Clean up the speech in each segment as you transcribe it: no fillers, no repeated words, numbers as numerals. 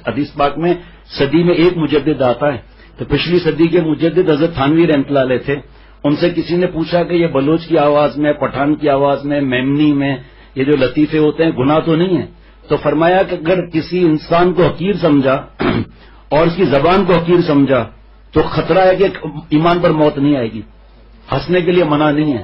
حدیث پاک میں صدی میں ایک مجدد آتا ہے، تو پچھلی صدی کے مجدد حضرت تھانوی رحمۃ اللہ علیہ تھے. ان سے کسی نے پوچھا کہ یہ بلوچ کی آواز میں، پٹھان کی آواز میں، میمنی میں یہ جو لطیفے ہوتے ہیں گناہ تو نہیں ہے؟ تو فرمایا کہ اگر کسی انسان کو حقیر سمجھا اور اس کی زبان کو حقیر سمجھا تو خطرہ ہے کہ ایمان پر موت نہیں آئے گی. ہنسنے کے لیے منع نہیں ہے.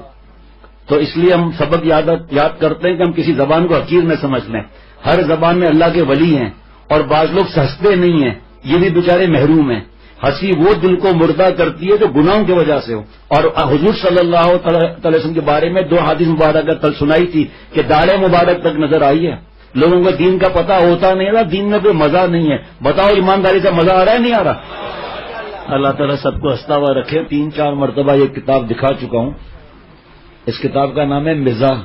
تو اس لیے ہم سبق یاد کرتے ہیں کہ ہم کسی زبان کو حقیر نہ سمجھ لیں. ہر زبان میں اللہ کے ولی ہیں، اور بعض لوگ ہنستے نہیں ہیں، یہ بھی بیچارے محروم ہیں. ہنسی وہ دل کو مردہ کرتی ہے جو گناہوں کی وجہ سے ہو. اور حضور صلی اللہ علیہ وسلم کے بارے میں 2 حدیث مبارکہ کل سنائی تھی کہ داڑھی مبارک تک نظر آئی ہے. لوگوں کو دین کا پتہ ہوتا نہیں ہے، دین میں کوئی مزہ نہیں ہے. بتاؤ ایمانداری سے مزہ آ رہا ہے نہیں آ رہا؟ اللہ تعالیٰ سب کو ہنستا ہوا رکھے. 3-4 مرتبہ یہ کتاب دکھا چکا ہوں. اس کتاب کا نام ہے مزاح،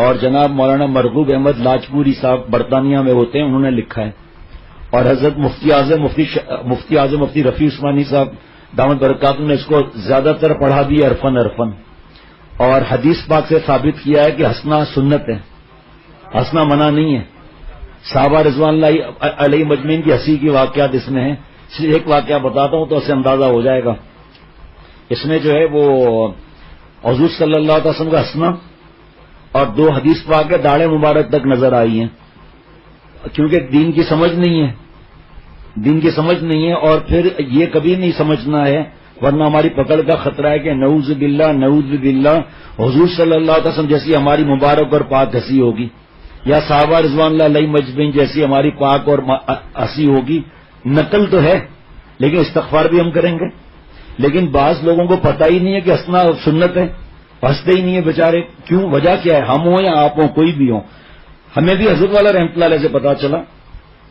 اور جناب مولانا مرغوب احمد لاجپوری صاحب برطانیہ میں ہوتے ہیں، انہوں نے لکھا ہے. اور حضرت مفتی اعظم مفتی رفیع عثمانی صاحب دامت برکاتہ نے اس کو زیادہ تر پڑھا بھی عرفن. اور حدیث پاک سے ثابت کیا ہے کہ ہنسنا سنت ہے، ہنسنا منع نہیں ہے. صحابہ رضوان اللہ علیہ مجمعین کی ہنسی کی واقعات اس میں ہیں. صرف ایک واقعہ بتاتا ہوں تو اس سے اندازہ ہو جائے گا. اس میں جو ہے وہ حضور صلی اللہ علیہ وسلم کا ہنسنا اور 2 حدیث پاک کے داڑھی مبارک تک نظر آئی ہیں، کیونکہ دین کی سمجھ نہیں ہے، دین کی سمجھ نہیں ہے. اور پھر یہ کبھی نہیں سمجھنا ہے ورنہ ہماری پکڑ کا خطرہ ہے کہ نعوذ باللہ حضور صلی اللہ علیہ وسلم جیسی ہماری مبارک اور پاک ہنسی ہوگی، یا صحابہ رضوان اللہ علیہ مجمعین جیسی ہماری پاک اور ہنسی ہوگی. نقل تو ہے لیکن استغفار بھی ہم کریں گے. لیکن بعض لوگوں کو پتہ ہی نہیں ہے کہ ہنسنا سنت ہے، ہنستے ہی نہیں ہے بیچارے. کیوں؟ وجہ کیا ہے؟ ہم ہوں یا آپ ہوں، کوئی بھی ہوں. ہمیں بھی حضرت والا رحمۃ اللہ علیہ سے پتا چلا.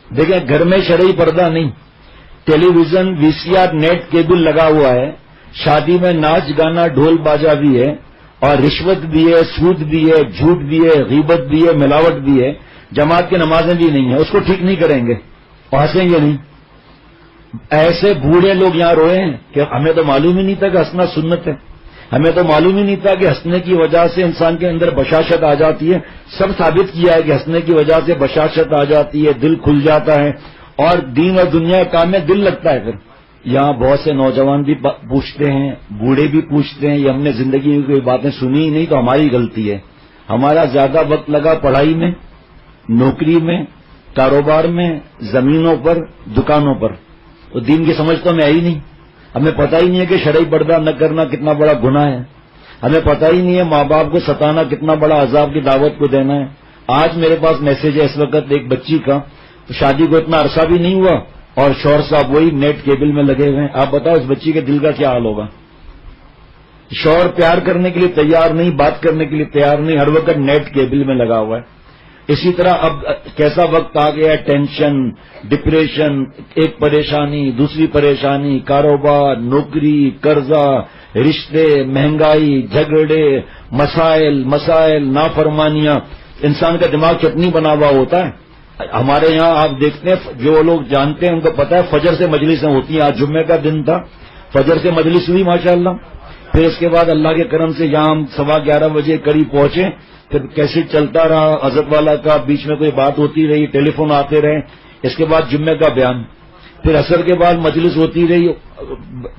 دیکھیں گھر میں شرعی پردہ نہیں، ٹیلی ویژن VCR نیٹ کیبل لگا ہوا ہے، شادی میں ناچ گانا ڈھول باجا بھی ہے، اور رشوت بھی ہے، سود بھی ہے، جھوٹ بھی ہے، غیبت بھی ہے، ملاوٹ بھی ہے، جماعت کی نمازیں بھی نہیں ہیں. اس کو ٹھیک نہیں کریں گے اور ہنسیں گے نہیں. ایسے بوڑھے لوگ یہاں روئے ہیں کہ ہمیں تو معلوم ہی نہیں تھا کہ ہنسنا سنت ہے، ہمیں تو معلوم ہی نہیں تھا کہ ہنسنے کی وجہ سے انسان کے اندر بشاشت آ جاتی ہے. سب ثابت کیا ہے کہ ہنسنے کی وجہ سے بشاشت آ جاتی ہے، دل کھل جاتا ہے، اور دین اور دنیا کے کام میں دل لگتا ہے. پھر یہاں بہت سے نوجوان بھی پوچھتے ہیں، بوڑھے بھی پوچھتے ہیں، یہ ہم نے زندگی میں کوئی باتیں سنی ہی نہیں تو ہماری غلطی ہے. ہمارا زیادہ وقت لگا پڑھائی میں، نوکری میں، کاروبار میں، زمینوں پر، دکانوں پر. تو دین کی سمجھ تو ہمیں آئی نہیں. ہمیں پتہ ہی نہیں ہے کہ شرعی پردہ نہ کرنا کتنا بڑا گناہ ہے. ہمیں پتہ ہی نہیں ہے ماں باپ کو ستانا کتنا بڑا عذاب کی دعوت کو دینا ہے. آج میرے پاس میسج ہے اس وقت ایک بچی کا، شادی کو اتنا عرصہ بھی نہیں ہوا اور شوہر صاحب وہی نیٹ کیبل میں لگے ہوئے ہیں. آپ بتاؤ اس بچی کے دل کا کیا حال ہوگا؟ شوہر پیار کرنے کے لیے تیار نہیں، بات کرنے کے لیے تیار نہیں، ہر وقت نیٹ کیبل میں لگا ہوا ہے. اسی طرح اب کیسا وقت آ گیا ہے، ٹینشن، ڈپریشن، ایک پریشانی دوسری پریشانی، کاروبار، نوکری، قرضہ، رشتے، مہنگائی، جھگڑے، مسائل، نافرمانیاں. انسان کا دماغ چٹنی بنا ہوا ہوتا ہے. ہمارے یہاں آپ دیکھتے ہیں جو لوگ جانتے ہیں ان کو پتا ہے فجر سے مجلسیں ہوتی ہیں. آج جمعے کا دن تھا، فجر سے مجلس ہوئی ماشاءاللہ. پھر اس کے بعد اللہ کے کرم سے یہاں ہم 11:15 بجے قریب پہنچے. پھر کیسے چلتا رہا حضرت والا کا، بیچ میں کوئی بات ہوتی رہی، ٹیلی فون آتے رہے. اس کے بعد جمعے کا بیان، پھر عصر کے بعد مجلس ہوتی رہی،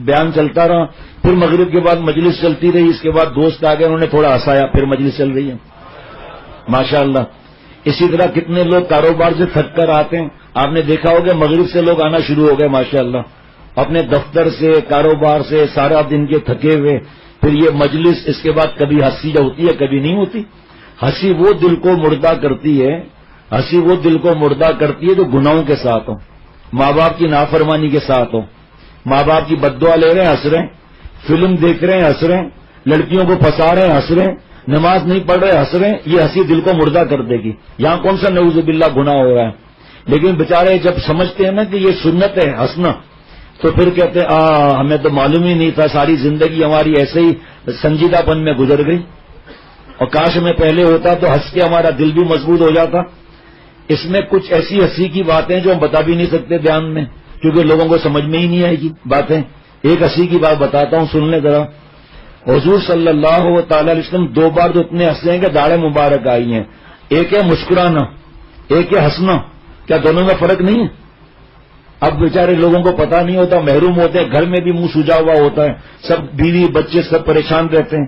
بیان چلتا رہا. پھر مغرب کے بعد مجلس چلتی رہی. اس کے بعد دوست آ گئے، انہوں نے تھوڑا ہنسایا، پھر مجلس چل رہی ہے ماشاءاللہ. اسی طرح کتنے لوگ کاروبار سے تھک کر آتے ہیں. آپ نے دیکھا ہوگا مغرب سے لوگ آنا شروع ہو گئے ماشاءاللہ، اپنے دفتر سے، کاروبار سے، سارا دن کے تھکے ہوئے. پھر یہ مجلس، اس کے بعد کبھی ہنسی ہوتی ہے کبھی نہیں ہوتی. ہنسی وہ دل کو مردہ کرتی ہے، ہنسی وہ دل کو مردہ کرتی ہے جو گناہوں کے ساتھ ہو، ماں باپ کی نافرمانی کے ساتھ ہو. ماں باپ کی بد دعا لے رہے ہیں ہنس رہے ہیں، فلم دیکھ رہے ہیں ہنس رہے ہیں، لڑکیوں کو پھنسا رہے ہیں ہنس رہے ہیں، نماز نہیں پڑھ رہے ہنس رہے ہیں. یہ ہنسی دل کو مردہ کر دے گی. یہاں کون سا نعوذ باللہ گناہ ہو رہا ہے؟ لیکن بیچارے جب سمجھتے ہیں نا کہ یہ سنت ہے ہنسنا، تو پھر کہتے ہیں ہمیں تو معلوم ہی نہیں تھا، ساری زندگی ہماری ایسے ہی سنجیدہ پن میں گزر گئی، اور کاش ہمیں پہلے ہوتا تو ہنس کے ہمارا دل بھی مضبوط ہو جاتا. اس میں کچھ ایسی ہنسی کی باتیں جو ہم بتا بھی نہیں سکتے بیان میں، کیونکہ لوگوں کو سمجھ میں ہی نہیں آئے گی باتیں. ایک ہنسی کی بات بتاتا ہوں، سن لیں ذرا. حضور صلی اللہ تعالی علیہ وسلم 2 بار تو اتنے ہنسے ہیں کہ داڑھیں مبارک آئی ہیں. ایک ہے مسکرانا، ایک ہے ہنسنا. کیا دونوں میں فرق نہیں ہے؟ اب بیچارے لوگوں کو پتہ نہیں ہوتا، محروم ہوتے ہیں، گھر میں بھی منہ سوجا ہوا ہوتا ہے، سب بیوی بچے سب پریشان رہتے ہیں.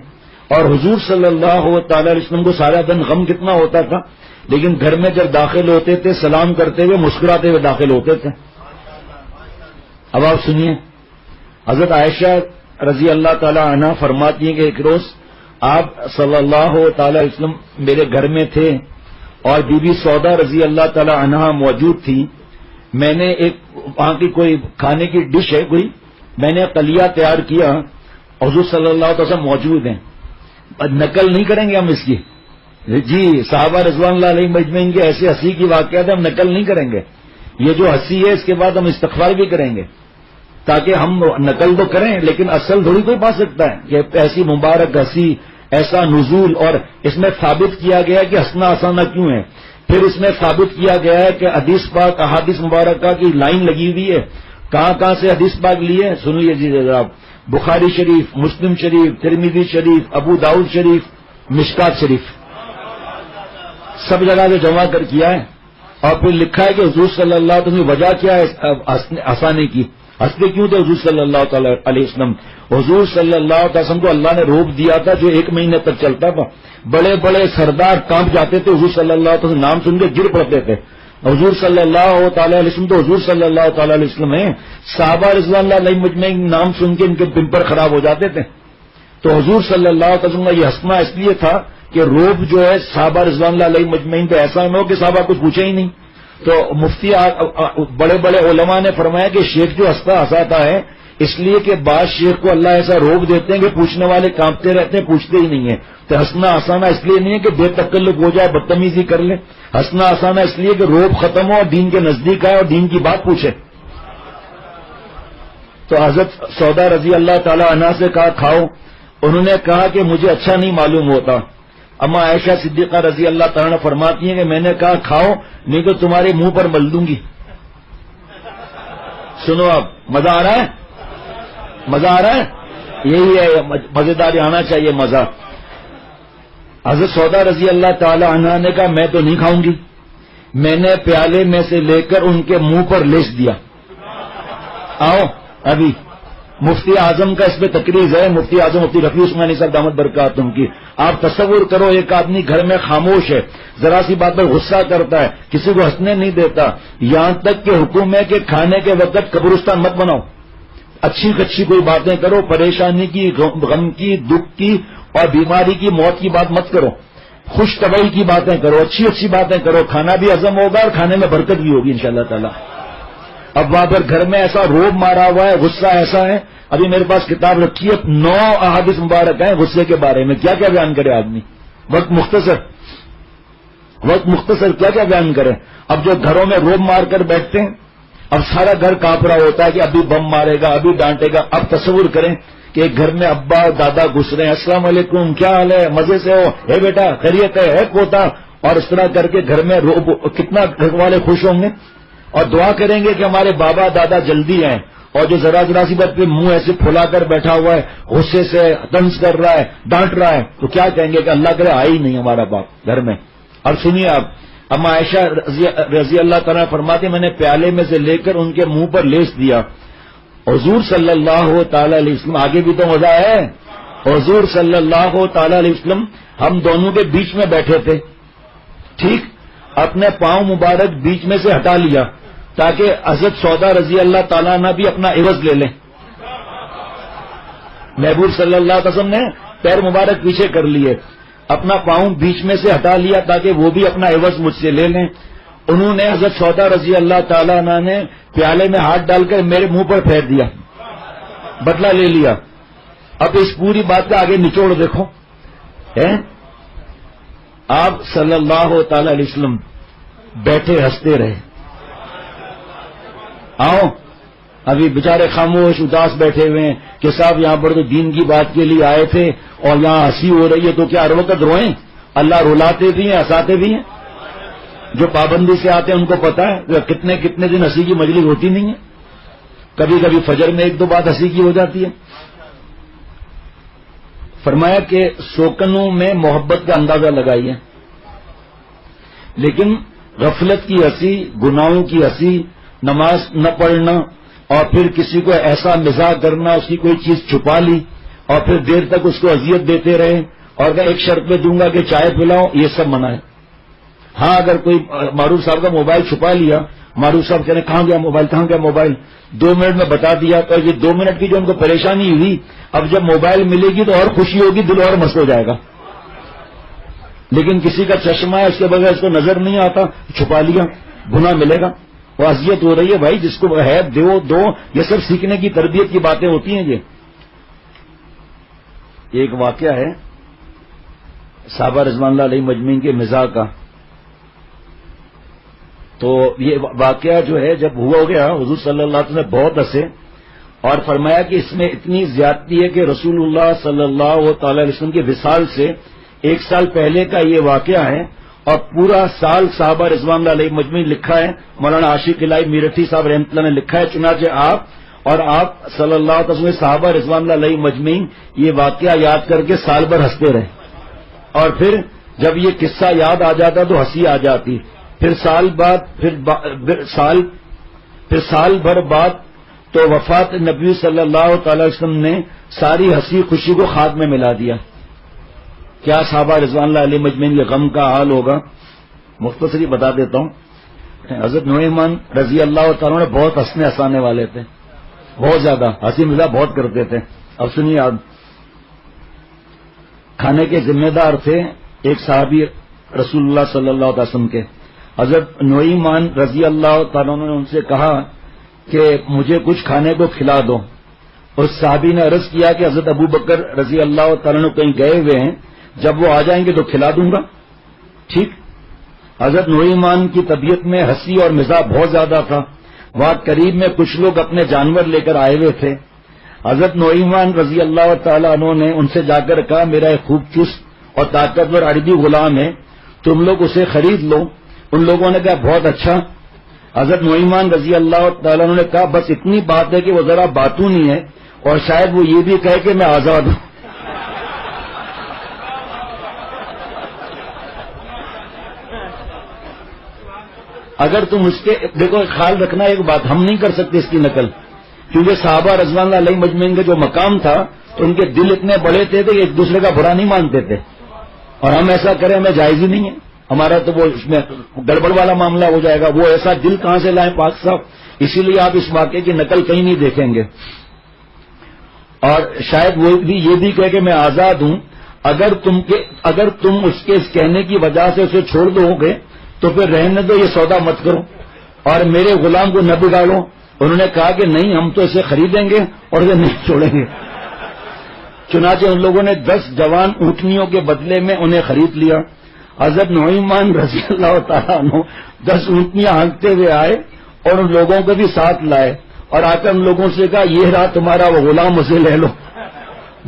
اور حضور صلی اللہ تعالی علیہ وسلم کو سارا دن غم کتنا ہوتا تھا، لیکن گھر میں جب داخل ہوتے تھے سلام کرتے ہوئے مسکراتے ہوئے داخل ہوتے تھے. اب آپ سنیے، حضرت عائشہ رضی اللہ تعالی عنہا فرماتی ہیں کہ ایک روز آپ صلی اللہ تعالی علیہ وسلم میرے گھر میں تھے اور بی بی سودا رضی اللہ تعالی عنہا موجود تھی. میں نے ایک وہاں کی کوئی کھانے کی ڈش ہے کوئی، میں نے قلیہ تیار کیا، حضور صلی اللہ علیہ وسلم موجود ہیں. نقل نہیں کریں گے ہم اس کی، جی صحابہ رضوان اللہ علیہ مجمعین کے ایسے ہنسی کی واقعات ہم نقل نہیں کریں گے. یہ جو ہنسی ہے اس کے بعد ہم استغفار بھی کریں گے، تاکہ ہم نقل تو کریں لیکن اصل تھوڑی کوئی پا سکتا ہے کہ ایسی مبارک ہنسی، ایسا نزول. اور اس میں ثابت کیا گیا ہے کہ ہنسنا ہنسانا کیوں ہے. پھر اس میں ثابت کیا گیا ہے کہ حدیث پاک احادیث مبارکہ کی لائن لگی ہوئی ہے. کہاں سے حدیث پاک لی ہے سنیے جی ذرا. بخاری شریف، مسلم شریف، ترمذی شریف، ابو داؤد شریف، مشکات شریف، سب جگہ سے جمع کر کیا ہے. اور پھر لکھا ہے کہ حضور صلی اللہ علیہ وسلم کی وجہ کیا ہے ہنسانے کی، ہنستے کیوں تھے حضور صلی اللہ تعالی علیہ وسلم. حضور صلی اللہ علیہ وسلم کو اللہ نے روب دیا تھا جو 1 مہینے تک چلتا تھا. بڑے بڑے سردار کانپ جاتے تھے حضور صلی اللہ علیہ وسلم نام سن کے گر پڑتے تھے. حضور صلی اللہ تعالی علیہ وسلم تو حضور صلی اللہ تعالی علیہ وسلم ہیں. صحابہ رضوان اللہ علیہ مجمعین نام سن کے ان کے پمپر خراب ہو جاتے تھے. تو حضور صلی اللہ علیہ وسلم کا یہ ہنسنا اس لیے تھا کہ روب جو ہے صحابہ رضوان اللہ علیہ مجمعین پہ ایسا نہ ہو کہ صحابہ کچھ پوچھے ہی نہیں. تو مفتی بڑے بڑے علماء نے فرمایا کہ شیخ جو ہنساتا ہے اس لیے کہ بعض شیخ کو اللہ ایسا روب دیتے ہیں کہ پوچھنے والے کانپتے رہتے ہیں، پوچھتے ہی نہیں ہیں. تو ہنسنا آسانا اس لیے نہیں ہے کہ بے تکلف ہو جائے، بدتمیزی کر لے. ہنسنا آسانا اس لیے کہ روب ختم ہو اور دین کے نزدیک آئے اور دین کی بات پوچھے. تو حضرت سودا رضی اللہ تعالی عنہا سے کہا کھاؤ. انہوں نے کہا کہ مجھے اچھا نہیں معلوم ہوتا. اما عائشہ صدیقہ رضی اللہ تعالیٰ نے فرماتی ہیں کہ میں نے کہا کھاؤ نہیں تو تمہارے منہ پر مل دوں گی. سنو اب مزہ آ رہا ہے، مزہ آ رہا ہے، یہی ہے مزیدار آنا چاہیے مزہ. حضرت سودا رضی اللہ تعالی عنہا نے کہا میں تو نہیں کھاؤں گی. میں نے پیالے میں سے لے کر ان کے منہ پر لیس دیا. آؤ ابھی مفتی اعظم کا اس پہ تقریر ہے، مفتی اعظم مفتی رفیع عثمانی صاحب دامت برکاتہم کی. آپ تصور کرو ایک آدمی گھر میں خاموش ہے، ذرا سی بات پر غصہ کرتا ہے، کسی کو ہنسنے نہیں دیتا، یہاں تک کہ حکم ہے کہ کھانے کے وقت قبرستان مت بناؤ. اچھی کوئی باتیں کرو، پریشانی کی، غم کی، دکھ کی اور بیماری کی، موت کی بات مت کرو. خوش طبعی کی باتیں کرو، اچھی باتیں کرو، کھانا بھی ہضم ہوگا اور کھانے میں برکت بھی ہوگی انشاءاللہ تعالی. اب وہاں پر گھر میں ایسا روب مارا ہوا ہے، غصہ ایسا ہے. ابھی میرے پاس کتاب رکھی ہے، 9 احادیث مبارک ہیں غصے کے بارے میں. کیا کیا بیان کرے آدمی، وقت مختصر کیا بیان کرے. اب جو گھروں میں روب مار کر بیٹھتے ہیں، اب سارا گھر کانپ رہا ہوتا ہے کہ ابھی بم مارے گا، ابھی ڈانٹے گا. اب تصور کریں کہ ایک گھر میں ابا اور دادا گھس رہے ہیں، السلام علیکم، کیا حال ہے، مزے سے ہو، ہے بیٹا، خیریت ہے پوتا، اور اس طرح کر کے گھر میں روب. کتنا گھر والے خوش ہوں گے اور دعا کریں گے کہ ہمارے بابا دادا جلدی آئیں. اور جو ذرا سی بات پہ منہ ایسے پھلا کر بیٹھا ہوا ہے، غصے سے طنز کر رہا ہے، ڈانٹ رہا ہے، تو کیا کہیں گے کہ اللہ کرے آئے ہی نہیں ہمارا باپ گھر میں. اور سنیے آپ، اما عائشہ رضی اللہ تعالیٰ فرماتے میں نے پیالے میں سے لے کر ان کے منہ پر لیس دیا. حضور صلی اللہ تعالی علیہ وسلم، آگے بھی تو مزہ ہے. حضور صلی اللہ تعالی علیہ وسلم ہم دونوں کے بیچ میں بیٹھے تھے، ٹھیک، اپنے پاؤں مبارک بیچ میں سے ہٹا لیا تاکہ حضرت سودا رضی اللہ تعالیٰ عنہ بھی اپنا عوض لے لیں. محبوب صلی اللہ علیہ وسلم نے پیر مبارک پیچھے کر لیے، اپنا پاؤں بیچ میں سے ہٹا لیا تاکہ وہ بھی اپنا عوض مجھ سے لے لیں. انہوں نے حضرت سودا رضی اللہ تعالیٰ عنہ نے پیالے میں ہاتھ ڈال کر میرے منہ پر پھیر دیا، بدلہ لے لیا. اب اس پوری بات کا آگے نچوڑ دیکھو. آپ صلی اللہ تعالی علیہ وسلم بیٹھے ہنستے رہے. آؤ ابھی بیچارے خاموش اداس بیٹھے ہوئے ہیں کہ صاحب یہاں پر تو دین کی بات کے لیے آئے تھے اور یہاں ہنسی ہو رہی ہے، تو کیا ہر وقت روئیں؟ اللہ رلاتے بھی ہیں، ہنساتے بھی ہیں. جو پابندی سے آتے ہیں ان کو پتا ہے کتنے دن ہنسی کی مجلس ہوتی نہیں ہے. کبھی کبھی فجر میں 1-2 بات ہنسی کی ہو جاتی ہے. فرمایا کہ سوکنوں میں محبت کا اندازہ لگائیے، لیکن غفلت کی ہنسی، گناہوں کی ہنسی، نماز نہ پڑھنا، اور پھر کسی کو ایسا مزاح کرنا، اس کی کوئی چیز چھپا لی اور پھر دیر تک اس کو اذیت دیتے رہے، اور اگر ایک شرط پہ دوں گا کہ چائے پلاؤ، یہ سب منع ہے۔ ہاں اگر کوئی معروف صاحب کا موبائل چھپا لیا، معروف صاحب کہنے کہاں گیا موبائل، کہاں گیا موبائل، 2 منٹ میں بتا دیا، تو یہ 2 منٹ کی جو ان کو پریشانی ہوئی، اب جب موبائل ملے گی تو اور خوشی ہوگی، دل اور مست ہو جائے گا۔ لیکن کسی کا چشمہ ہے، اس کے بغیر اس کو نظر نہیں آتا، چھپا لیا، گناہ ملے گا۔ وہ اذیت ہو رہی ہے بھائی، جس کو ہے دو، یہ سب سیکھنے کی تربیت کی باتیں ہوتی ہیں۔ یہ ایک واقعہ ہے صحابہ رضوان اللہ علیہ مجمعین کے مزاح کا، تو یہ واقعہ جو ہے جب ہوا ہو گیا، حضور صلی اللہ علیہ وسلم نے بہت ہنسے اور فرمایا کہ اس میں اتنی زیادتی ہے کہ رسول اللہ صلی اللہ تعالی علیہ وسلم کے وصال سے 1 سال پہلے کا یہ واقعہ ہے، اور پورا سال صحابہ رضوان اللہ علیہ مجمعین لکھا ہے، مولانا عاشق الہی میرٹھی صاحب رحمۃ اللہ نے لکھا ہے، چنانچہ آپ صلی اللہ علیہ وسلم صحابہ رضوان اللہ علیہ مجمعین یہ واقعہ یاد کر کے سال بھر ہنستے رہے، اور پھر جب یہ قصہ یاد آ جاتا تو ہنسی آ جاتی، پھر سال بھر بعد تو وفات نبی صلی اللہ تعالی وسلم نے ساری ہنسی خوشی کو خاک میں ملا دیا۔ کیا صحابہ رضوان اللہ علیہ مجمعین کے غم کا حال ہوگا؟ مختصری بتا دیتا ہوں۔ حضرت نعمان رضی اللہ تعالیٰ نے بہت ہنسنے ہنسانے والے تھے، بہت زیادہ ہنسی مزاح بہت کرتے تھے۔ اب سنیے، آپ کھانے کے ذمہ دار تھے ایک صحابی رسول اللہ صلی اللہ علیہ وسلم کے، حضرت نعمان رضی اللہ تعالیٰ نے ان سے کہا کہ مجھے کچھ کھانے کو کھلا دو۔ اس صحابی نے عرض کیا کہ حضرت ابو بکر رضی اللہ تعالیٰ نے کہیں گئے ہوئے ہیں، جب وہ آ جائیں گے تو کھلا دوں گا۔ ٹھیک۔ حضرت نعمان کی طبیعت میں ہنسی اور مزاح بہت زیادہ تھا، وہاں قریب میں کچھ لوگ اپنے جانور لے کر آئے ہوئے تھے۔ حضرت نعمان رضی اللہ تعالیٰ عنہ نے ان سے جا کر کہا میرا ایک خوب چست اور طاقتور عربی غلام ہے، تم لوگ اسے خرید لو۔ ان لوگوں نے کہا بہت اچھا۔ حضرت نعمان رضی اللہ تعالیٰ عنہ نے کہا بس اتنی بات ہے کہ وہ ذرا باتونی ہے، اور شاید وہ یہ بھی کہے کہ میں آزاد ہوں۔ اگر تم اس کے دیکھو، خیال رکھنا ایک بات، ہم نہیں کر سکتے اس کی نقل، کیونکہ صحابہ رضوان اللہ علیہ مجمعین کا جو مقام تھا تو ان کے دل اتنے بڑے تھے کہ ایک دوسرے کا برا نہیں مانتے تھے، اور ہم ایسا کریں ہمیں جائز ہی نہیں ہے، ہمارا تو وہ اس میں گڑبڑ والا معاملہ ہو جائے گا۔ وہ ایسا دل کہاں سے لائیں پاک صاحب؟ اسی لیے آپ اس واقعے کی نقل کہیں نہیں دیکھیں گے، اور شاید وہ بھی یہ بھی کہے کہ میں آزاد ہوں۔ اگر تم اس کے اس کہنے کی وجہ سے اسے چھوڑ دو گے تو پھر رہنے دو، یہ سودا مت کرو اور میرے غلام کو نہ بگاڑو۔ انہوں نے کہا کہ نہیں، ہم تو اسے خریدیں گے اور اسے نہیں چھوڑیں گے۔ چنانچہ ان لوگوں نے 10 جوان اونٹنیوں کے بدلے میں انہیں خرید لیا۔ حضرت نعمان رضی اللہ تعالیٰ عنہ 10 اونٹنیاں ہانکتے ہوئے آئے اور ان لوگوں کو بھی ساتھ لائے، اور آ کر ان لوگوں سے کہا یہ رہا تمہارا وہ غلام، اسے لے لو۔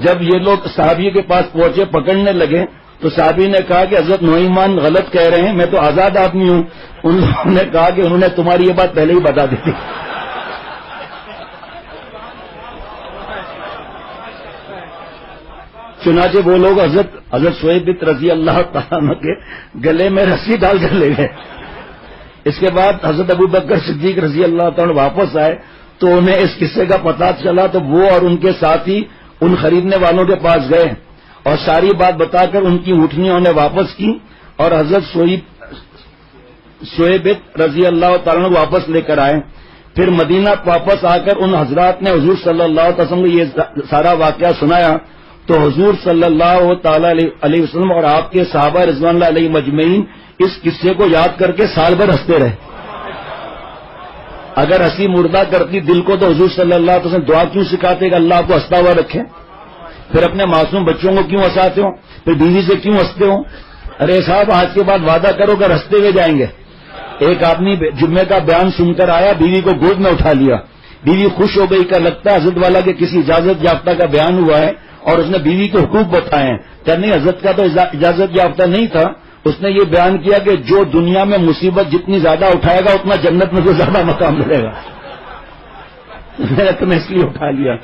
جب یہ لوگ صحابی کے پاس پہنچے، پکڑنے لگے، تو صحابی نے کہا کہ حضرت نعمان غلط کہہ رہے ہیں، میں تو آزاد آدمی ہوں۔ ان لوگوں نے کہا کہ انہوں نے تمہاری یہ بات پہلے ہی بتا دی تھی۔ چنانچہ وہ لوگ حضرت شعیب رضی اللہ تعالیٰ عنہ کے گلے میں رسی ڈال کر لے گئے۔ اس کے بعد حضرت ابو بکر صدیق رضی اللہ تعالیٰ واپس آئے تو انہیں اس قصے کا پتہ چلا، تو وہ اور ان کے ساتھی ان خریدنے والوں کے پاس گئے اور ساری بات بتا کر ان کی اونٹنیاں انہیں واپس کی، اور حضرت شعیب رضی اللہ تعالیٰ واپس لے کر آئے۔ پھر مدینہ واپس آ کر ان حضرات نے حضور صلی اللہ علیہ وسلم کو یہ سارا واقعہ سنایا، تو حضور صلی اللہ تعالی علیہ وسلم اور آپ کے صحابہ رضوان اللہ علیہ مجمعین اس قصے کو یاد کر کے سال بھر ہنستے رہے۔ اگر ہنسی مردہ کرتی دل کو تو حضور صلی اللہ علیہ وسلم دعا کیوں سکھاتے کہ اللہ آپ کو ہنستا ہوا رکھے؟ پھر اپنے معصوم بچوں کو کیوں ہنساتے ہو؟ پھر بیوی سے کیوں ہنستے ہو؟ ارے صاحب آج کے بعد وعدہ کرو کہ ہنستے ہوئے جائیں گے۔ ایک آدمی جمعے کا بیان سن کر آیا، بیوی کو گود میں اٹھا لیا، بیوی خوش ہو گئی کہ لگتا ہے حضرت والا کے کسی اجازت یافتہ کا بیان ہوا ہے، اور اس نے بیوی کے حقوق بتائے ہیں۔ کہ نہیں، حضرت کا تو اجازت یافتہ نہیں تھا، اس نے یہ بیان کیا کہ جو دنیا میں مصیبت جتنی زیادہ اٹھائے گا اتنا جنت میں تو زیادہ مقام ملے گا۔ میں نے تمہیں اس لیے اٹھا لیا۔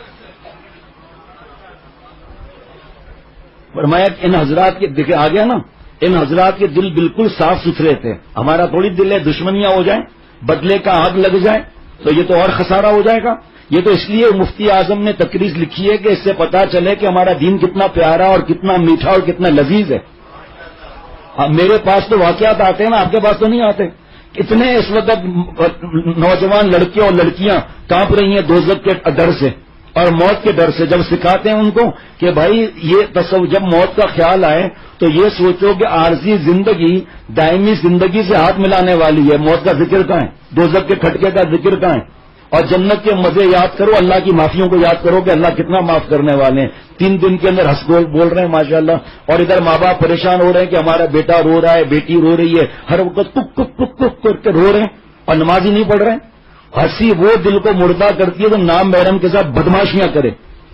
فرمایا کہ ان حضرات کے دیکھے آ گیا نا، ان حضرات کے دل بالکل صاف ستھرے تھے۔ ہمارا تھوڑی دل ہے دشمنیاں ہو جائیں، بدلے کا آگ لگ جائے، تو یہ تو اور خسارہ ہو جائے گا. یہ تو اس لیے مفتی اعظم نے تقریر لکھی ہے کہ اس سے پتا چلے کہ ہمارا دین کتنا پیارا اور کتنا میٹھا اور کتنا لذیذ ہے. میرے پاس تو واقعات آتے ہیں نا, آپ کے پاس تو نہیں آتے. کتنے اس وقت نوجوان لڑکے اور لڑکیاں کانپ رہی ہیں دوزخ کے ڈر سے اور موت کے ڈر سے. جب سکھاتے ہیں ان کو کہ بھائی یہ تصور, جب موت کا خیال آئے تو یہ سوچو کہ عارضی زندگی دائمی زندگی سے ہاتھ ملانے والی ہے. موت کا ذکر کہاں ہے, دوزخ کے کھٹکے کا ذکر کہاں ہے, اور جنت کے مزے یاد کرو, اللہ کی معافیوں کو یاد کرو کہ اللہ کتنا معاف کرنے والے ہیں. 3 دن کے اندر ہنس بول رہے ہیں ماشاءاللہ, اور ادھر ماں باپ پریشان ہو رہے ہیں کہ ہمارا بیٹا رو رہا ہے, بیٹی رو رہی ہے, ہر وقت کک کک کک کک کر کے رو رہے ہیں اور نماز ہی نہیں پڑھ رہے ہیں. ہنسی وہ دل کو مردہ کرتی ہے تو نام محرم کے ساتھ بدماشیاں کرے,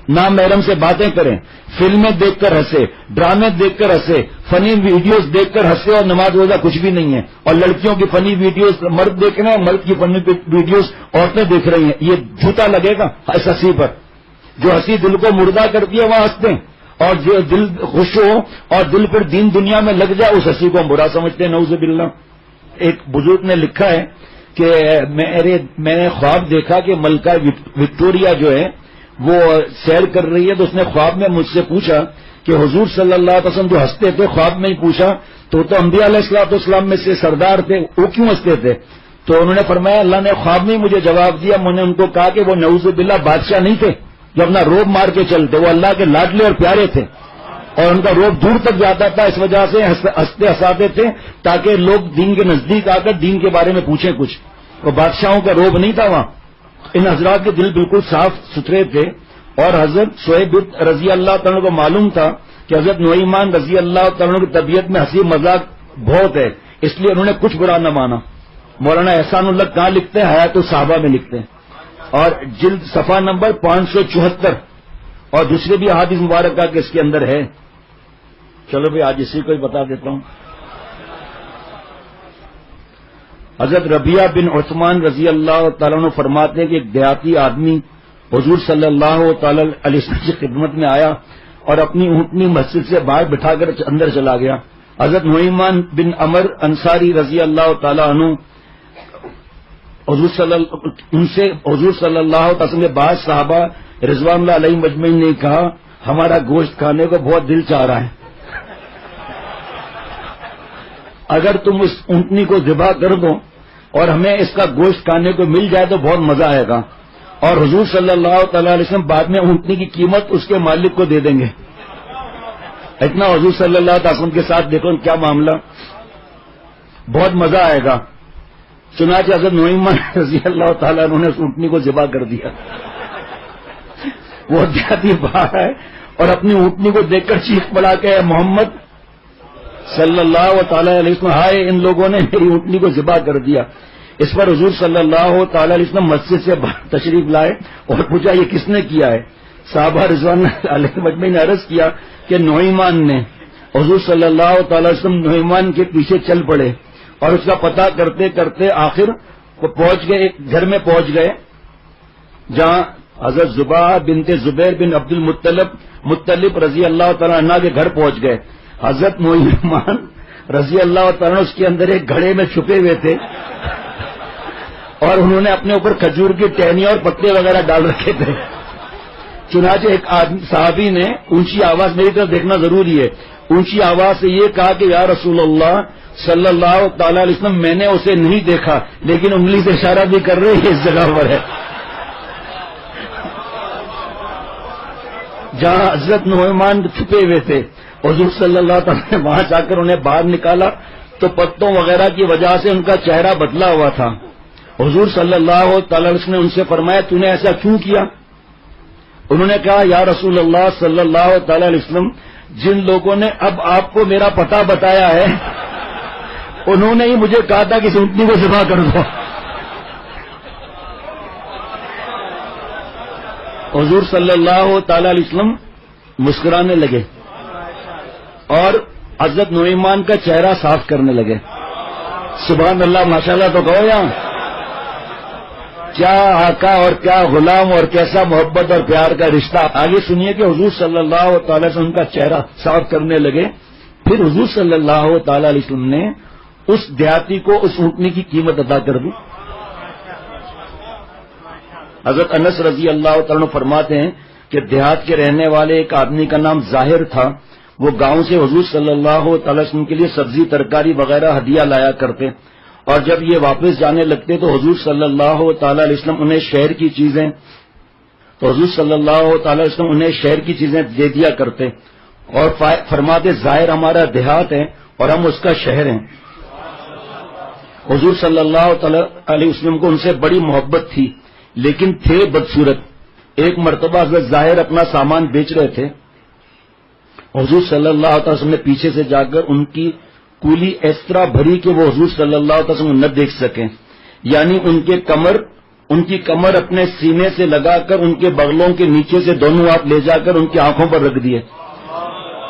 نام محرم سے باتیں کریں, فلمیں دیکھ کر ہنسے, ڈرامے دیکھ کر ہنسے, فنی ویڈیوز دیکھ کر ہنسے, اور نماز روزہ کچھ بھی نہیں ہے. اور لڑکیوں کی فنی ویڈیوز مرد دیکھ رہے ہیں, مرد کی فنی ویڈیوز عورتیں دیکھ رہی ہیں. یہ جھوٹا لگے گا اس ہنسی پر. جو ہنسی دل کو مردہ کرتی ہے وہاں ہنستے ہیں, اور جو دل خوش ہو اور دل پر دین دنیا میں لگ جائے اس ہنسی کو ہم برا سمجھتے ہیں, نعوذ باللہ. ایک بزرگ نے لکھا ہے کہ میں نے خواب دیکھا کہ ملکہ وکٹوریا جو ہے وہ سیر کر رہی ہے, تو اس نے خواب میں مجھ سے پوچھا کہ حضور صلی اللہ علیہ وسلم جو ہنستے تھے, خواب میں ہی پوچھا تو انبیاء علیہ الصلوۃ والسلام میں سے سردار تھے, وہ کیوں ہنستے تھے؟ تو انہوں نے فرمایا اللہ نے خواب میں ہی مجھے جواب دیا. میں نے ان کو کہا کہ وہ نعوذ باللہ بادشاہ نہیں تھے جو اپنا روب مار کے چلتے, وہ اللہ کے لاڈلے اور پیارے تھے, اور ان کا روب دور تک جاتا تھا. اس وجہ سے ہنستے ہنساتے تھے تاکہ لوگ دین کے نزدیک آ کر دین کے بارے میں پوچھیں کچھ. وہ بادشاہوں کا روب نہیں تھا وہاں. ان حضرات کے دل بالکل صاف ستھرے تھے. اور حضرت شعیب رضی اللہ تعالیٰ کو معلوم تھا کہ حضرت نعیمان رضی اللہ تعالیٰ کی طبیعت میں ہنسی مذاق بہت ہے, اس لیے انہوں نے کچھ برا نہ مانا. مولانا احسان اللہ کہاں لکھتے ہیں؟ حیات الصحابہ میں لکھتے ہیں, اور جلد صفحہ نمبر 574, اور دوسرے بھی احادیث مبارکہ کے اس کے اندر ہے. چلو بھائی آج اسی کو ہی بتا دیتا ہوں. حضرت ربیعہ بن عثمان رضی اللہ تعالیٰ عنہ فرماتے ہیں کہ ایک دیہاتی آدمی حضور صلی اللہ تعالی علیہ وسلم کی خدمت میں آیا اور اپنی اونٹنی مسجد سے باہر بٹھا کر اندر چلا گیا. حضرت نعیمان بن عمر انصاری رضی اللہ تعالیٰ عنہ حضور صلی اللہ علیہ وسلم کے بعض صحابہ رضوان اللہ علیہ مجمعین نے کہا ہمارا گوشت کھانے کو بہت دل چاہ رہا ہے, اگر تم اس اونٹنی کو ذبح کر دو اور ہمیں اس کا گوشت کھانے کو مل جائے تو بہت مزہ آئے گا. اور حضور صلی اللہ تعالی علیہ وسلم بعد میں اونٹنی کی قیمت اس کے مالک کو دے دیں گے. اتنا حضور صلی اللہ علیہ وسلم کے ساتھ دیکھو کیا معاملہ, بہت مزہ آئے گا. چنانچہ حضرت نعیمان رضی اللہ تعالیٰ انہوں نے اس اونٹنی کو ذبح کر دیا. وہ دیہاتی باہر ہے اور اپنی اونٹنی کو دیکھ کر چیخ پڑا کہ محمد صلی اللہ تعالی علیہ وسلم, ہائے ان لوگوں نے میری اونٹنی کو ذبح کر دیا. اس پر حضور صلی اللہ تعالی علیہ وسلم مسجد سے تشریف لائے اور پوچھا یہ کس نے کیا ہے؟ صحابہ رضوان علیہ مجمعین نے عرض کیا کہ نعیمان نے. حضور صلی اللہ تعالی علیہ وسلم نعیمان کے پیچھے چل پڑے اور اس کا پتہ کرتے کرتے آخر وہ پہنچ گئے, ایک گھر میں پہنچ گئے جہاں حضرت زبا بنت زبیر بن عبد المطلب رضی اللہ تعالیٰ عنہ کے گھر پہنچ گئے. حضرت نعیمان رضی اللہ تعالیٰ اس کے اندر ایک گھڑے میں چھپے ہوئے تھے اور انہوں نے اپنے اوپر کھجور کی ٹہنیاں اور پتے وغیرہ ڈال رکھے تھے. چنانچہ ایک صحابی نے اونچی آواز, میری طرف دیکھنا ضروری ہے, اونچی آواز سے یہ کہا کہ یا رسول اللہ صلی اللہ تعالی علیہ وسلم میں نے اسے نہیں دیکھا لیکن انگلی سے اشارہ بھی کر رہے ہیں اس جگہ پر ہے جہاں حضرت نعیمان چھپے ہوئے تھے. حضور صلی اللہ تعالی نے وہاں جا کر انہیں باہر نکالا تو پتوں وغیرہ کی وجہ سے ان کا چہرہ بدلا ہوا تھا. حضور صلی اللہ تعالی علیہ وسلم نے ان سے فرمایا تو نے ایسا کیوں کیا؟ انہوں نے کہا یا رسول اللہ صلی اللہ تعالی علیہ وسلم جن لوگوں نے اب آپ کو میرا پتہ بتایا ہے انہوں نے ہی مجھے کہا تھا کہ اس اونٹنی کو ذبح کر دو. حضور صلی اللہ تعالی علیہ وسلم مسکرانے لگے اور حضرت نعیمان کا چہرہ صاف کرنے لگے. سبحان اللہ, ماشاءاللہ تو کہو یہاں. کیا آقا اور کیا غلام اور کیسا محبت اور پیار کا رشتہ. آگے سنیے کہ حضور صلی اللہ تعالی وسلم کا چہرہ صاف کرنے لگے. پھر حضور صلی اللہ تعالی علیہ وسلم نے اس دیہاتی کو اس اونٹنی کی قیمت ادا کر دی. حضرت انس رضی اللہ تعالیٰ عنہ فرماتے ہیں کہ دیہات کے رہنے والے ایک آدمی کا نام ظاہر تھا، وہ گاؤں سے حضور صلی اللہ تعالی وسلم کے لیے سبزی ترکاری وغیرہ ہدیہ لایا کرتے، اور جب یہ واپس جانے لگتے تو حضور صلی اللہ تعالی علیہ وسلم انہیں شہر کی چیزیں شہر کی چیزیں دے دیا کرتے، اور فرماتے ظاہر ہمارا دیہات ہے اور ہم اس کا شہر ہیں۔ حضور صلی اللہ تعالی علیہ وسلم کو ان سے بڑی محبت تھی، لیکن تھے بدصورت۔ ایک مرتبہ حضرت ظاہر اپنا سامان بیچ رہے تھے، حضور صلی اللہ علیہ وسلم نے پیچھے سے جا کر ان کی کولی اس طرح بھری کہ وہ حضور صلی اللہ علیہ وسلم نہ دیکھ سکیں، یعنی ان کی کمر اپنے سینے سے لگا کر ان کے بغلوں کے نیچے سے دونوں ہاتھ لے جا کر ان کی آنکھوں پر رکھ دیے۔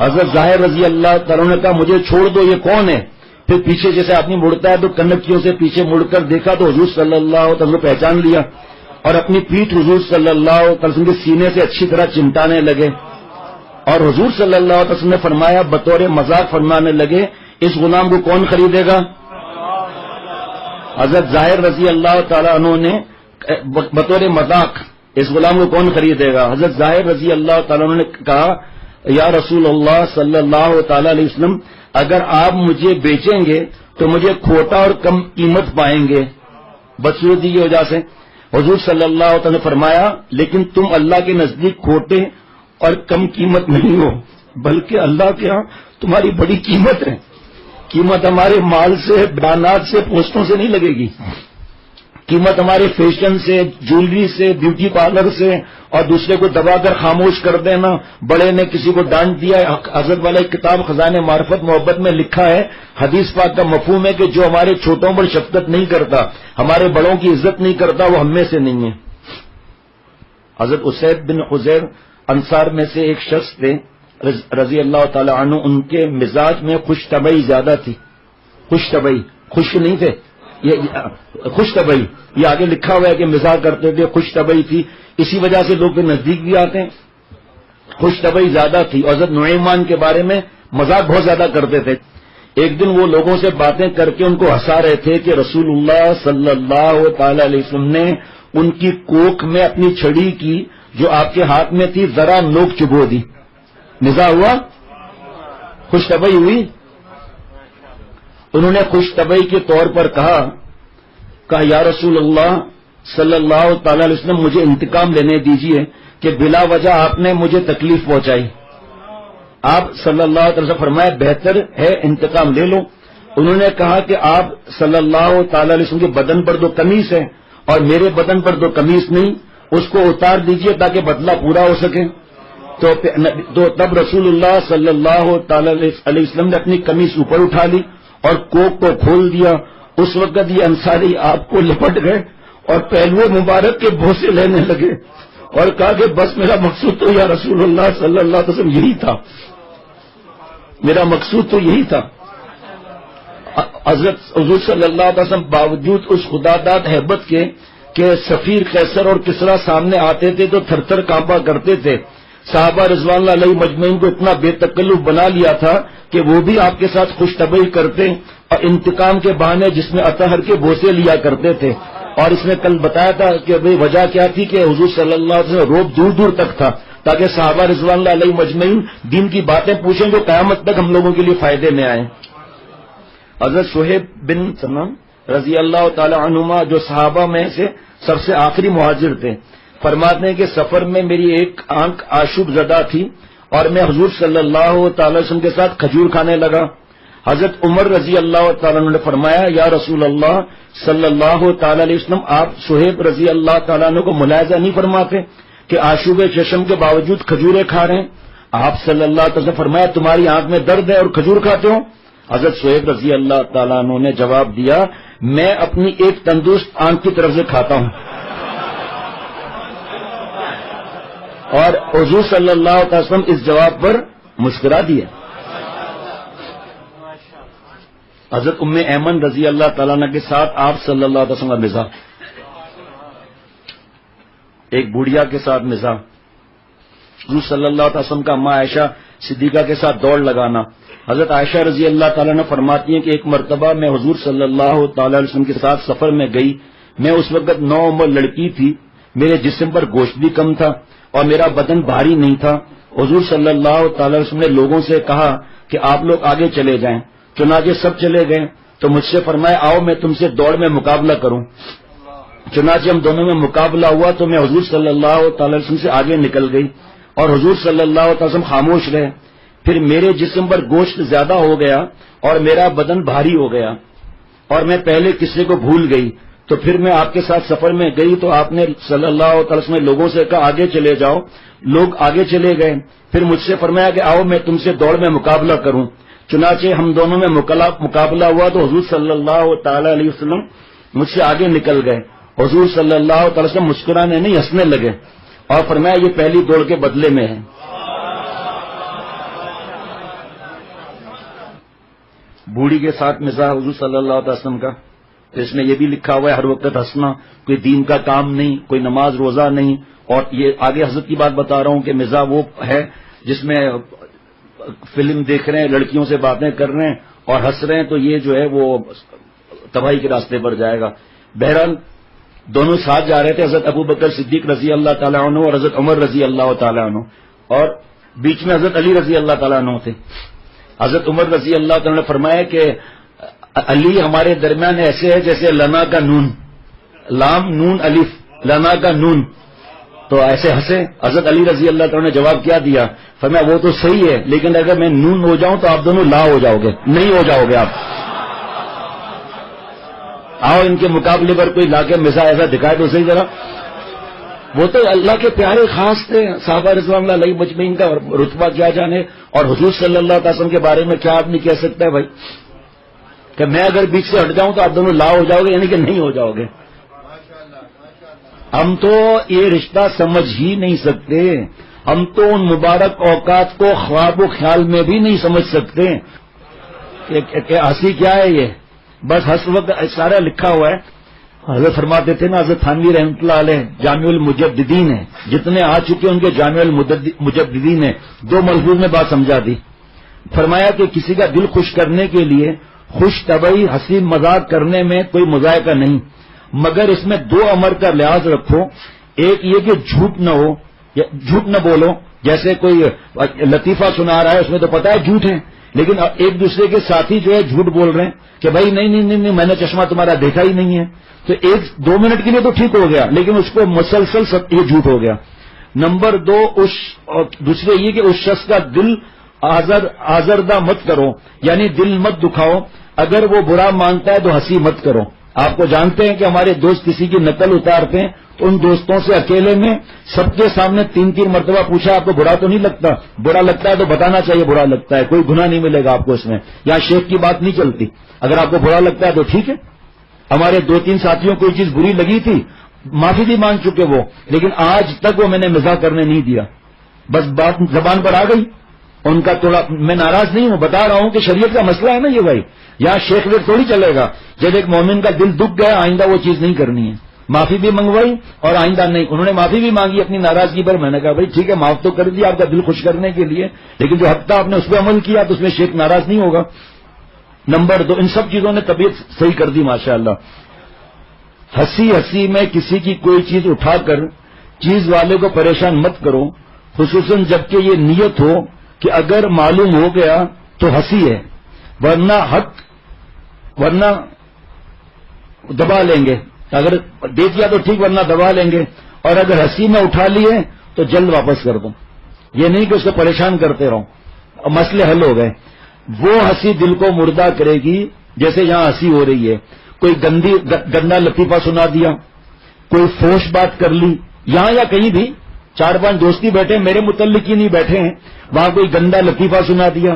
حضرت ظاہر رضی اللہ تعالیٰ نے کہا مجھے چھوڑ دو، یہ کون ہے؟ پھر پیچھے جیسے آدمی مڑتا ہے تو کنکیوں سے پیچھے مڑ کر دیکھا تو حضور صلی اللہ علیہ وسلم پہچان لیا، اور اپنی پیٹھ حضور صلی اللہ علیہ وسلم کے سینے سے اچھی طرح چمٹانے لگے، اور حضور صلی اللہ علیہ وسلم نے فرمایا بطور مذاق فرمانے لگے اس غلام کو کون خریدے گا؟ حضرت ظاہر رضی اللہ تعالیٰ عنہ نے بطور مذاق اس غلام کو کون خریدے گا؟ حضرت ظاہر رضی اللہ تعالیٰ عنہ نے کہا یا رسول اللہ صلی اللہ تعالی علیہ وسلم، اگر آپ مجھے بیچیں گے تو مجھے کھوٹا اور کم قیمت پائیں گے بدصورتی کی وجہ سے۔ حضور صلی اللہ علیہ وسلم نے فرمایا لیکن تم اللہ کے نزدیک کھوٹے اور کم قیمت نہیں ہو، بلکہ اللہ کے ہاں تمہاری بڑی قیمت ہے۔ قیمت ہمارے مال سے، بیانات سے، پوسٹوں سے نہیں لگے گی، قیمت ہمارے فیشن سے، جیولری سے، بیوٹی پارلر سے، اور دوسرے کو دبا کر خاموش کر دینا۔ بڑے نے کسی کو ڈانٹ دیا، حضرت والا ایک کتاب خزانہ معرفت محبت میں لکھا ہے، حدیث پاک کا مفہوم ہے کہ جو ہمارے چھوٹوں پر شفقت نہیں کرتا، ہمارے بڑوں کی عزت نہیں کرتا، وہ ہم میں سے نہیں ہے۔ حضرت اسید بن حضیر انصار میں سے ایک شخص تھے رضی اللہ تعالی عنہ، ان کے مزاج میں خوش طبعی زیادہ تھی۔ خوش طبعی، خوش نہیں تھے، یہ خوش طبعی، یہ آگے لکھا ہوا ہے کہ مزاح کرتے تھے، خوش طبعی تھی، اسی وجہ سے لوگ نزدیک بھی آتے ہیں۔ خوش طبعی زیادہ تھی، اور حضرت نعیمان کے بارے میں مذاق بہت زیادہ کرتے تھے۔ ایک دن وہ لوگوں سے باتیں کر کے ان کو ہنسا رہے تھے کہ رسول اللہ صلی اللہ تعالی علیہ وسلم نے ان کی کوکھ میں اپنی چھڑی کی جو آپ کے ہاتھ میں تھی ذرا نوک چبو دی۔ مزاح ہوا، خوش طبعی ہوئی۔ انہوں نے خوش طبعی کے طور پر کہا یا رسول اللہ صلی اللہ تعالی علیہ وسلم مجھے انتقام لینے دیجیے کہ بلا وجہ آپ نے مجھے تکلیف پہنچائی۔ آپ صلی اللہ علیہ وسلم فرمایا بہتر ہے انتقام لے لو۔ انہوں نے کہا کہ آپ صلی اللہ تعالی علیہ وسلم کے بدن پر دو قمیص ہے اور میرے بدن پر دو قمیص نہیں، اس کو اتار دیجیے تاکہ بدلہ پورا ہو سکے۔ تو تب رسول اللہ صلی اللہ تعالی علیہ وسلم نے اپنی قمیص اوپر اٹھا لی اور کوک کو کھول دیا۔ اس وقت یہ انصاری آپ کو لپٹ گئے اور پہلو مبارک کے بوسے لینے لگے اور کہا کہ بس میرا مقصود تو یا رسول اللہ صلی اللہ علیہ وسلم یہی تھا، میرا مقصود تو یہی تھا۔ حضرت حضور صلی اللہ علیہ وسلم باوجود اس خدا داد ہیبت کے کہ سفیر قیصر اور کسریٰ سامنے آتے تھے تو تھر تھر کانپا کرتے تھے، صحابہ رضوان اللہ علیہ مجمعین کو اتنا بے تکلف بنا لیا تھا کہ وہ بھی آپ کے ساتھ خوش طبعی کرتے اور انتقام کے بہانے جس میں اطہر کے بوسے لیا کرتے تھے۔ اور اس نے کل بتایا تھا کہ وجہ کیا تھی کہ حضور صلی اللہ علیہ وسلم روب دور دور تک تھا تاکہ صحابہ رضوان اللہ علیہ مجمعین دین کی باتیں پوچھیں جو قیامت تک ہم لوگوں کے لیے فائدے میں آئیں۔ حضرت شہیب بن سلام رضی اللہ تعالی عنہما جو صحابہ میں سے سب سے آخری مہاجر تھے، فرماتے ہیں کہ سفر میں میری ایک آنکھ آشوب زدہ تھی اور میں حضور صلی اللہ تعالی وسلم کے ساتھ کھجور کھانے لگا۔ حضرت عمر رضی اللہ تعالیٰ عنہ نے فرمایا یا رسول اللہ صلی اللہ تعالی علیہ وسلم آپ صہیب رضی اللہ تعالیٰ عنہ کو ملاحظہ نہیں فرماتے کہ آشوب چشم کے باوجود کھجوریں کھا رہے ہیں؟ آپ صلی اللہ تعالی وسلم فرمایا تمہاری آنکھ میں درد ہے اور کھجور کھاتے ہو؟ حضرت صہیب رضی اللہ تعالیٰ عنہ نے جواب دیا میں اپنی ایک تندرست آنکھ کی طرف سے کھاتا ہوں۔ اور حضور صلی اللہ علیہ وسلم اس جواب پر مسکرا دیا۔ حضرت ام ایمن رضی اللہ تعالیٰ عنہ کے ساتھ آپ صلی اللہ علیہ وسلم کا مزاح، ایک بوڑھیا کے ساتھ مزاح، حضور صلی اللہ علیہ وسلم کا اماں عائشہ صدیقہ کے ساتھ دوڑ لگانا۔ حضرت عائشہ رضی اللہ تعالیٰ عنہ فرماتی ہیں کہ ایک مرتبہ میں حضور صلی اللہ تعالی علیہ وسلم کے ساتھ سفر میں گئی، میں اس وقت 9 عمر لڑکی تھی، میرے جسم پر گوشت بھی کم تھا اور میرا بدن بھاری نہیں تھا. حضور صلی اللہ تعالی وسلم نے لوگوں سے کہا کہ آپ لوگ آگے چلے جائیں. چنانچہ سب چلے گئے تو مجھ سے فرمایا آؤ میں تم سے دوڑ میں مقابلہ کروں. چنانچہ ہم دونوں میں مقابلہ ہوا تو میں حضور صلی اللہ تعالی وسلم سے آگے نکل گئی اور حضور صلی اللہ تعالی وسلم خاموش رہے. پھر میرے جسم پر گوشت زیادہ ہو گیا اور میرا بدن بھاری ہو گیا اور میں پہلے قصے کو بھول گئی. تو پھر میں آپ کے ساتھ سفر میں گئی تو آپ نے صلی اللہ تعالی وسلم نے لوگوں سے کہا آگے چلے جاؤ. لوگ آگے چلے گئے. پھر مجھ سے فرمایا کہ آؤ میں تم سے دوڑ میں مقابلہ کروں. چنانچہ ہم دونوں میں مقابلہ ہوا تو حضور صلی اللہ تعالی علیہ وسلم مجھ سے آگے نکل گئے. حضور صلی اللہ تعالی وسلم مسکرانے نہیں ہنسنے لگے اور فرمایا یہ پہلی دوڑ کے بدلے میں ہے. بوڑھی کے ساتھ مزاح حضور صلی اللہ علیہ وسلم کا. تو اس میں یہ بھی لکھا ہوا ہے ہر وقت ہنسنا کوئی دین کا کام نہیں, کوئی نماز روزہ نہیں. اور یہ آگے حضرت کی بات بتا رہا ہوں کہ مزاح وہ ہے جس میں فلم دیکھ رہے ہیں, لڑکیوں سے باتیں کر رہے ہیں اور ہنس رہے ہیں, تو یہ جو ہے وہ تباہی کے راستے پر جائے گا. بہرحال دونوں ساتھ جا رہے تھے, حضرت ابو بکر صدیق رضی اللہ تعالیٰ عنہ اور حضرت عمر رضی اللہ تعالیٰ عنہ, اور بیچ میں حضرت علی رضی اللہ تعالیٰ عنہ تھے. حضرت عمر رضی اللہ تعالیٰ نے فرمایا کہ علی ہمارے درمیان ایسے ہے جیسے لنا کا نون, لام نون الف, لنا کا نون. تو ایسے ہنسے. حضرت علی رضی اللہ تعالیٰ نے جواب کیا دیا, فرمایا وہ تو صحیح ہے لیکن اگر میں نون ہو جاؤں تو آپ دونوں لا ہو جاؤ گے, نہیں ہو جاؤ گے آپ. آؤ ان کے مقابلے پر کوئی لا کے مزاح ایسا دکھائے تو صحیح ذرا. وہ تو اللہ کے پیارے خاص تھے صحابہ رضوان اللہ علیہ مجمعین کا رتبہ کیا جانے. اور حضور صلی اللہ علیہ وسلم کے بارے میں کیا آدمی کہہ سکتا ہے بھائی کہ میں اگر بیچ سے ہٹ جاؤں تو آپ دونوں لا ہو جاؤ گے, یعنی کہ نہیں ہو جاؤ گے. ہم تو یہ رشتہ سمجھ ہی نہیں سکتے. ہم تو ان مبارک اوقات کو خواب و خیال میں بھی نہیں سمجھ سکتے کہ ہنسی کیا ہے. یہ بس ہنس وقت سارا لکھا ہوا ہے. حضرت فرماتے تھے نا, حضرت تھانوی رحمۃ اللہ علیہ جامع المجددین ہیں, جتنے آ چکے ان کے جامع المجددین ہیں. دو ملفوظ میں بات سمجھا دی. فرمایا کہ کسی کا دل خوش کرنے کے لیے خوش طبعی ہنسی مذاق کرنے میں کوئی مذائقہ نہیں, مگر اس میں دو امر کا لحاظ رکھو. ایک یہ کہ جھوٹ نہ ہو, جھوٹ نہ بولو. جیسے کوئی لطیفہ سنا رہا ہے اس میں تو پتہ ہے جھوٹ ہے, لیکن ایک دوسرے کے ساتھی جو ہے جھوٹ بول رہے ہیں کہ بھائی نہیں میں نے چشمہ تمہارا دیکھا ہی نہیں ہے. تو ایک دو منٹ کے لیے تو ٹھیک ہو گیا, لیکن اس کو مسلسل سب یہ جھوٹ ہو گیا. نمبر دو, دوسرے یہ کہ اس شخص کا دل آزردہ مت کرو, یعنی دل مت دکھاؤ. اگر وہ برا مانتا ہے تو ہنسی مت کرو. آپ کو جانتے ہیں کہ ہمارے دوست کسی کی نقل اتارتے ہیں تو ان دوستوں سے اکیلے میں سب کے سامنے تین مرتبہ پوچھا آپ کو برا تو نہیں لگتا, برا لگتا ہے تو بتانا چاہیے برا لگتا ہے, کوئی گناہ نہیں ملے گا آپ کو اس میں. یہاں شیخ کی بات نہیں چلتی. اگر آپ کو برا لگتا ہے تو ٹھیک ہے. ہمارے دو تین ساتھیوں کو یہ چیز بری لگی تھی, معافی بھی مانگ چکے وہ, لیکن آج تک وہ میں نے مزاح کرنے نہیں دیا. بس بات زبان پر آ گئی ان کا. تھوڑا میں ناراض نہیں ہوں, بتا رہا ہوں کہ شریعت کا مسئلہ ہے نا یہ بھائی. یہاں شیخ ویخ تھوڑی چلے گا. جب ایک مومن کا دل دکھ گیا آئندہ وہ چیز نہیں کرنی ہے. معافی بھی منگوائی اور آئندہ نہیں. انہوں نے معافی بھی مانگی اپنی ناراضگی پر. میں نے کہا بھائی ٹھیک ہے معاف تو کر دیا آپ کا دل خوش کرنے کے لیے, لیکن جو حق تھا آپ نے اس پہ عمل کیا تو اس میں شیخ ناراض نہیں ہوگا. نمبر دو, ان سب چیزوں نے طبیعت صحیح کر دی ماشاءاللہ. ہنسی میں کسی کی کوئی چیز اٹھا کر چیز والے کو پریشان مت کرو, خصوصاً جبکہ یہ نیت ہو کہ اگر معلوم ہو گیا تو ہنسی ہے, ورنہ دبا لیں گے. اگر دے دیا تو ٹھیک, ورنہ دبا لیں گے. اور اگر ہنسی میں اٹھا لیے تو جلد واپس کر دو. یہ نہیں کہ اس کو پریشان کرتے رہو. مسئلے حل ہو گئے. وہ ہنسی دل کو مردہ کرے گی جیسے یہاں ہنسی ہو رہی ہے. کوئی گندا لطیفہ سنا دیا, کوئی فوش بات کر لی, یہاں یا کہیں بھی 4-5 دوستی بیٹھے میرے متعلق ہی نہیں بیٹھے ہیں, وہاں کوئی گندا لطیفہ سنا دیا,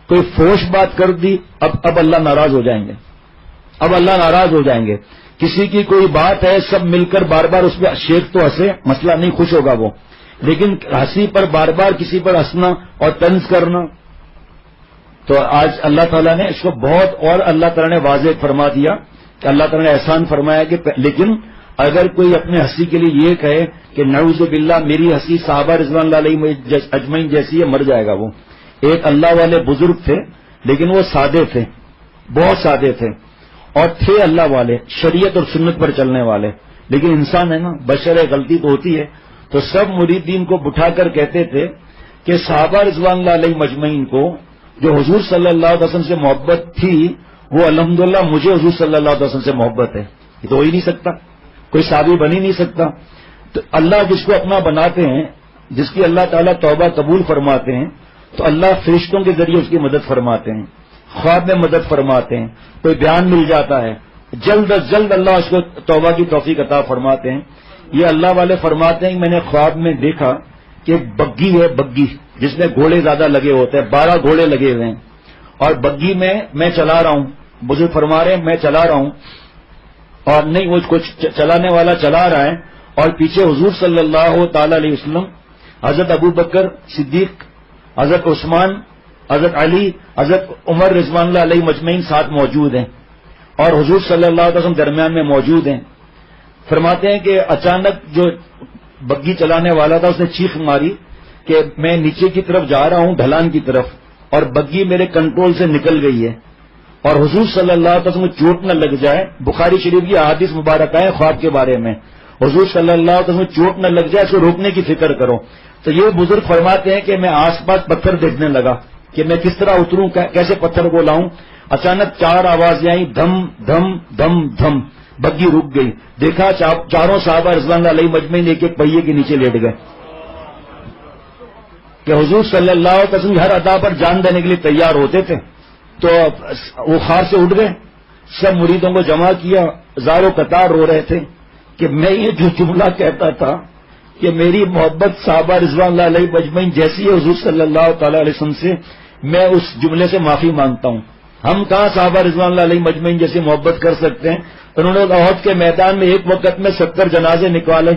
کوئی فوش بات کر دی, اب اللہ ناراض ہو جائیں گے. اب اللہ ناراض ہو جائیں گے. کسی کی کوئی بات ہے سب مل کر بار بار اس پہ شیخ تو ہنسے, مسئلہ نہیں, خوش ہوگا وہ, لیکن ہنسی پر بار بار کسی پر ہنسنا اور طنز کرنا, تو آج اللہ تعالیٰ نے اس کو بہت, اور اللہ تعالیٰ نے واضح فرما دیا کہ اللہ تعالیٰ نے احسان فرمایا کہ لیکن اگر کوئی اپنے ہنسی کے لیے یہ کہے کہ نعوذ باللہ میری ہنسی صحابہ رضوان اللہ علیہ اجمعین جیسی ہے, مر جائے گا وہ. ایک اللہ والے بزرگ تھے لیکن وہ سادے تھے, بہت سادے تھے, اور تھے اللہ والے, شریعت اور سنت پر چلنے والے, لیکن انسان ہے نا، بشر ہے، غلطی تو ہوتی ہے. تو سب مریدین کو بٹھا کر کہتے تھے کہ صحابہ رضوان اللہ علیہ مجمعین کو جو حضور صلی اللہ علیہ وسلم سے محبت تھی، وہ الحمدللہ مجھے حضور صلی اللہ علیہ وسلم سے محبت ہے. یہ تو ہو ہی نہیں سکتا، کوئی صحابی بن ہی نہیں سکتا. تو اللہ جس کو اپنا بناتے ہیں، جس کی اللہ تعالیٰ توبہ قبول فرماتے ہیں، تو اللہ فرشتوں کے ذریعے اس کی مدد فرماتے ہیں، خواب میں مدد فرماتے ہیں، کوئی بیان مل جاتا ہے، جلد از جلد اللہ اس کو توبہ کی توفیق عطا فرماتے ہیں. یہ اللہ والے فرماتے ہیں، میں نے خواب میں دیکھا کہ ایک بگھی ہے، بگھی جس میں گھوڑے زیادہ لگے ہوتے ہیں، 12 گھوڑے لگے ہوئے ہیں، اور بگھی میں چلا رہا ہوں. بزرگ فرما رہے ہیں میں چلا رہا ہوں، اور نہیں وہ کچھ چلانے والا چلا رہا ہے، اور پیچھے حضور صلی اللہ تعالی علیہ وسلم، حضرت ابو بکر صدیق، حضرت عثمان، حضرت علی، حضرت عمر رضوان اللہ علیہ مجمعین ساتھ موجود ہیں، اور حضور صلی اللہ علیہ وسلم درمیان میں موجود ہیں. فرماتے ہیں کہ اچانک جو بگھی چلانے والا تھا اس نے چیخ ماری کہ میں نیچے کی طرف جا رہا ہوں، ڈھلان کی طرف، اور بگھی میرے کنٹرول سے نکل گئی ہے، اور حضور صلی اللہ علیہ وسلم کو چوٹ نہ لگ جائے. بخاری شریف کی احادیث مبارکہ ہے خواب کے بارے میں، حضور صلی اللہ علیہ وسلم کو چوٹ نہ لگ جائے، اس کو روکنے کی فکر کرو. تو یہ بزرگ فرماتے ہیں کہ میں آس پاس پتھر دیکھنے لگا کہ میں کس طرح اتروں، کیسے پتھر کو لاؤں. اچانک 4 آوازیں آئیں، دھم دھم دھم دھم، بگھی رک گئی. دیکھا چاروں صحابہ رضوان اللہ علیہ مجمعین ایک ایک پہیے کے نیچے لیٹ گئے کہ حضور صلی اللہ علیہ وسلم ہر ادا پر جان دینے کے لیے تیار ہوتے تھے. تو وہ خار سے اٹھ گئے، سب مریدوں کو جمع کیا، زاروں قطار رو رہے تھے کہ میں یہ جو جملہ کہتا تھا کہ میری محبت صحابہ رضوان اللہ علیہ مجمعین جیسی ہے حضور صلی اللہ تعالی علیہ وسلم سے، میں اس جملے سے معافی مانگتا ہوں. ہم کہاں صحابہ رضوان اللہ علیہ مجمعین جیسی محبت کر سکتے ہیں؟ انہوں نے احد کے میدان میں ایک وقت میں 70 جنازے نکالے،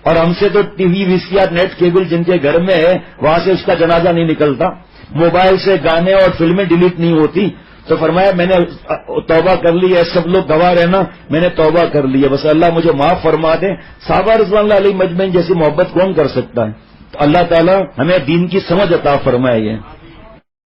اور ہم سے تو ٹی وی وی سی آر نیٹ کیبل جن کے گھر میں ہے وہاں سے اس کا جنازہ نہیں نکلتا، موبائل سے گانے اور فلمیں ڈیلیٹ نہیں ہوتی. تو فرمایا میں نے توبہ کر لی ہے، سب لوگ گواہ رہنا، میں نے توبہ کر لی ہے، بس اللہ مجھے معاف فرما دے. صحابہ رضوان اللہ علیہ مجمعین جیسی محبت کون کر سکتا ہے؟ تو اللہ تعالیٰ ہمیں دین کی سمجھ عطا فرمائے.